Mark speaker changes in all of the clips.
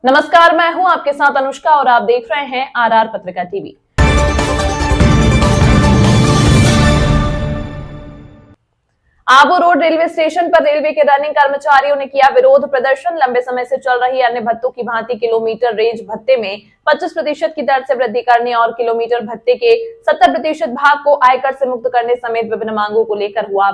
Speaker 1: नमस्कार, मैं हूं आपके साथ अनुष्का और आप देख रहे हैं आरआर पत्रिका TV. Abu road railway station पर रेलवे के रनिंग कर्मचारियों ने किया विरोध प्रदर्शन। लंबे समय से चल रही अन्य भत्तों की भांति किलोमीटर रेंज भत्ते में 25% की दर से वृद्धि करने और किलोमीटर भत्ते के 70% भाग को आयकर से मुक्त करने समेत विभिन्न मांगों को लेकर हुआ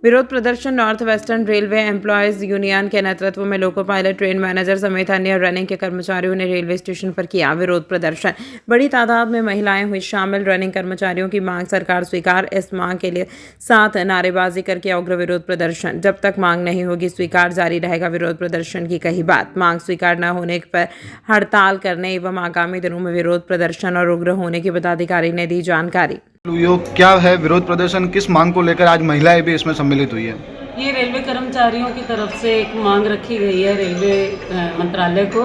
Speaker 1: विरोध प्रदर्शन north western railway employees union के नेतृत्व में लोको पायलट ट्रेन मैनेजर समेत अन्य रनिंग के कर्मचारियों ने रेलवे स्टेशन पर किया विरोध प्रदर्शन। बड़ी तादाद में महिलाएं हुई शामिल। रनिंग कर्मचारियों की मांग सरकार स्वीकार, इस मांग के लिए साथ नारेबाजी करके उग्र विरोध प्रदर्शन। जब तक मांग नहीं होगी स्वीकार जारी रहेगा। विरोध प्रदर्शन की कही बात, मांग स्वीकार न होने पर हड़ताल करने एवं आगामी दिनों में विरोध प्रदर्शन और उग्र होने की पदाधिकारी ने दी जानकारी।
Speaker 2: क्या है विरोध प्रदर्शन, किस मांग को लेकर आज महिलाएं भी इसमें सम्मिलित हुई है?
Speaker 3: ये रेलवे कर्मचारियों की तरफ से एक मांग रखी गई है रेलवे मंत्रालय को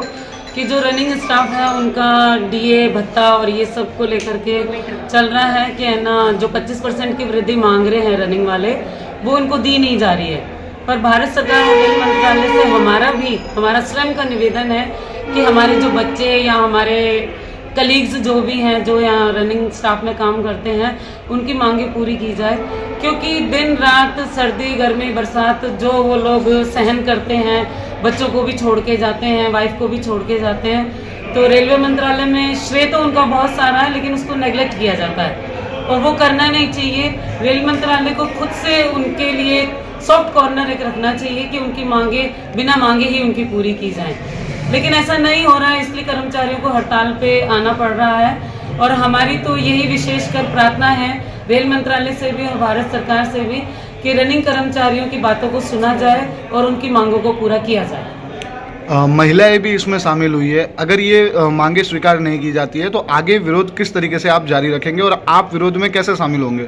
Speaker 3: कि जो रनिंग स्टाफ है उनका डीए भत्ता और ये सब को लेकर के चल रहा है कि है ना, जो 25% की वृद्धि मांग रहे हैं रनिंग वाले, वो उनको दी नहीं जा रही है। पर भारत सरकार और रेल मंत्रालय से हमारा स्वयं का निवेदन है कि हमारे जो बच्चे या हमारे कलीग्स जो भी हैं, जो यहाँ रनिंग स्टाफ में काम करते हैं, उनकी मांगें पूरी की जाए, क्योंकि दिन रात सर्दी गर्मी बरसात जो वो लोग सहन करते हैं, बच्चों को भी छोड़ के जाते हैं, वाइफ को भी छोड़ के जाते हैं। तो रेलवे मंत्रालय में श्रेय तो उनका बहुत सारा है, लेकिन उसको नेग्लेक्ट किया जाता है और वो करना नहीं चाहिए। रेल मंत्रालय को खुद से उनके लिए सॉफ्ट कॉर्नर एक रखना चाहिए कि उनकी मांगे बिना मांगे ही उनकी पूरी की जाए, लेकिन ऐसा नहीं हो रहा है, इसलिए कर्मचारियों को हड़ताल पे आना पड़ रहा है। और हमारी तो यही विशेषकर प्रार्थना है रेल मंत्रालय से भी और भारत सरकार से भी कि रनिंग कर्मचारियों की बातों को सुना जाए और उनकी मांगों को पूरा किया जाए।
Speaker 2: महिलाएं भी इसमें शामिल हुई है। अगर ये मांगे स्वीकार नहीं की जाती है तो आगे विरोध किस तरीके से आप जारी रखेंगे और आप विरोध में कैसे शामिल होंगे?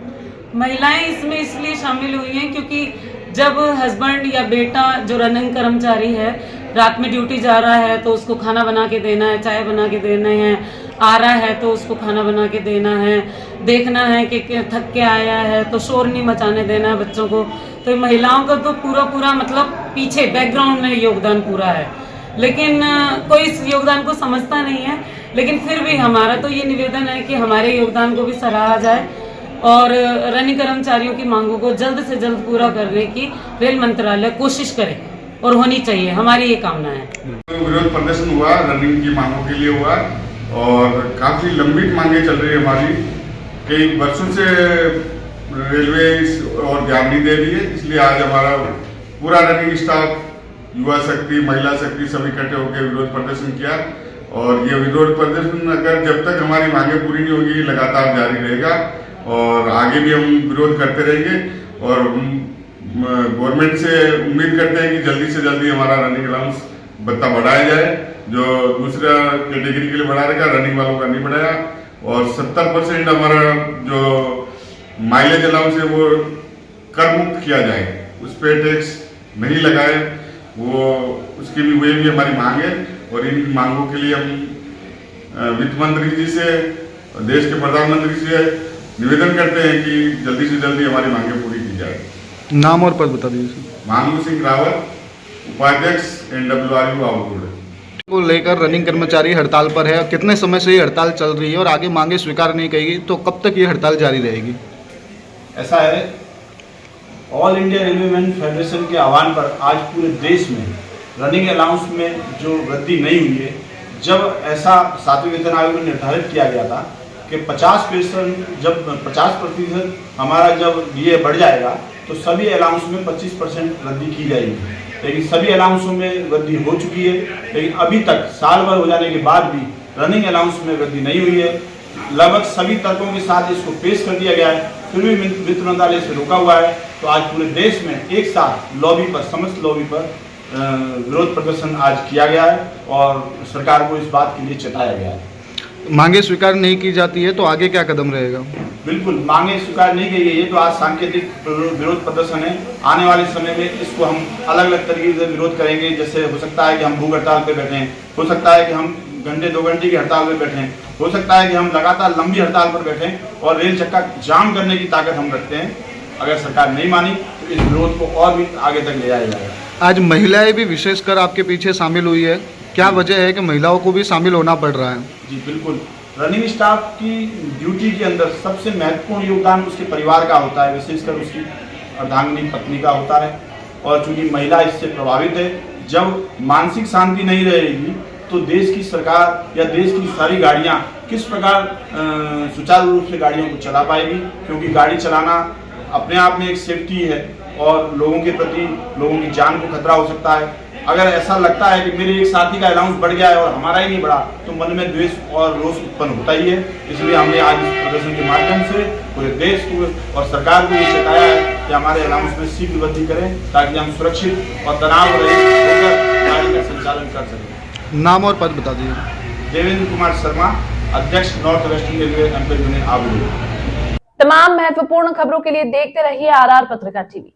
Speaker 3: महिलाएं इसमें इसलिए शामिल हुई हैं क्योंकि जब हस्बैंड या बेटा जो रनिंग कर्मचारी है रात में ड्यूटी जा रहा है तो उसको खाना बना के देना है, चाय बना के देना है, आ रहा है तो उसको खाना बना के देना है, देखना है कि थक के आया है तो शोर नहीं मचाने देना है बच्चों को। तो महिलाओं का तो पूरा मतलब पीछे बैकग्राउंड में योगदान पूरा है, लेकिन कोई इस योगदान को समझता नहीं है। लेकिन फिर भी हमारा तो ये निवेदन है कि हमारे योगदान को भी सराहा जाए और रनिंग कर्मचारियों की मांगों को जल्द से जल्द पूरा करने की रेल मंत्रालय कोशिश करे और होनी चाहिए, हमारी ये कामना है।
Speaker 4: विरोध प्रदर्शन हुआ, रनिंग की मांगों के लिए हुआ और काफी लंबित मांगे चल रही है हमारी। कई वर्षों से रेलवे और ध्यान नहीं दे रही है, इसलिए आज हमारा पूरा रनिंग स्टाफ, युवा शक्ति, महिला शक्ति सब इकट्ठे होकर विरोध प्रदर्शन किया। और ये विरोध प्रदर्शन अगर जब तक हमारी मांगे पूरी नहीं होगी लगातार जारी रहेगा और आगे भी हम विरोध करते रहेंगे। और गवर्नमेंट से उम्मीद करते हैं कि जल्दी से जल्दी हमारा रनिंग अलाउंस भत्ता बढ़ाया जाए, जो दूसरा कैटेगरी के लिए बढ़ा रहेगा, रनिंग वालों का नहीं बढ़ाया। और 70% हमारा जो माइलेज अलाउंस है वो कर मुक्त किया जाए, उस पर टैक्स नहीं लगाए, वो उसकी भी हमारी मांग है। और इन मांगों के लिए हम वित्त मंत्री जी से, देश के प्रधानमंत्री से निवेदन करते हैं कि जल्दी से जल्दी हमारी मांगे पूरी की जाए।
Speaker 2: नाम और पद बता दीजिए।
Speaker 4: मांगू सिंह रावत, उपाध्यक्ष NWRU आबू रोड
Speaker 2: को लेकर रनिंग कर्मचारी हड़ताल पर है। कितने समय से ये हड़ताल चल रही है और आगे मांगे स्वीकार नहीं करेगी तो कब तक ये हड़ताल जारी रहेगी?
Speaker 5: ऐसा है, ऑल इंडिया रेलवेमैन फेडरेशन के आह्वान पर आज पूरे देश में रनिंग अलाउंस में जो वृद्धि नहीं हुई है, जब ऐसा 7वें वेतन आयोग में निर्धारित किया गया था कि 50% हमारा जब डीए बढ़ जाएगा तो सभी अलाउंस में 25% वृद्धि की जाएगी, लेकिन सभी अलाउंसों में वृद्धि हो चुकी है। लेकिन अभी तक साल भर हो जाने के बाद भी रनिंग अलाउंस में वृद्धि नहीं हुई है। लगभग सभी तर्कों के साथ इसको पेश कर दिया गया है, फिर भी वित्त मंत्रालय से रोका हुआ है। तो आज पूरे देश में एक साथ लॉबी पर, समस्त लॉबी पर विरोध प्रदर्शन आज किया गया है और सरकार को इस बात के लिए चेताया गया है।
Speaker 2: मांगे स्वीकार नहीं की जाती है तो आगे क्या कदम रहेगा?
Speaker 5: बिल्कुल, मांगे स्वीकार नहीं की गई है तो आज सांकेतिक विरोध प्रदर्शन है। आने वाले समय में इसको हम अलग अलग तरीके से विरोध करेंगे। जैसे हो सकता है कि हम भूख हड़ताल पर बैठें, हो सकता है कि हम घंटे 2 घंटे की हड़ताल पर बैठें, हो सकता है कि हम लगातार लंबी हड़ताल पर बैठें और रेल चक्का जाम करने की ताकत हम रखते हैं। अगर सरकार नहीं मानी तो इस विरोध को और भी आगे तक ले जाया जाएगा।
Speaker 2: आज महिलाएं भी विशेषकर आपके पीछे शामिल हुई है, क्या वजह है कि महिलाओं को भी शामिल होना पड़ रहा है?
Speaker 5: जी बिल्कुल, रनिंग स्टाफ की ड्यूटी के अंदर सबसे महत्वपूर्ण योगदान उसके परिवार का होता है, विशेषकर उसकी अर्धांगिनी पत्नी का होता है। और चूंकि महिला इससे प्रभावित है, जब मानसिक शांति नहीं रहेगी तो देश की सरकार या देश की सारी गाड़ियां किस प्रकार सुचारू रूप से गाड़ियों को चला पाएगी, क्योंकि गाड़ी चलाना अपने आप में एक सेफ्टी है और लोगों के प्रति लोगों की जान को खतरा हो सकता है। अगर ऐसा लगता है कि मेरे एक साथी का अलाउंस बढ़ गया है और हमारा ही नहीं बढ़ा, तो मन में द्वेष और रोष उत्पन्न होता ही है। इसलिए हमने आज इस प्रदर्शन के माध्यम से पूरे देश को और सरकार को ये चेताया है कि हमारे अलाउंस में शीघ्र वृद्धि करें, ताकि हम सुरक्षित और तनाव रहित होकर गाड़ी का संचालन कर सकें।
Speaker 2: नाम और पद बता दीजिए।
Speaker 5: देवेंद्र कुमार शर्मा, अध्यक्ष north western railway employ union Abu.
Speaker 1: तमाम महत्वपूर्ण खबरों के लिए देखते रहिए RR पत्रकार टीवी।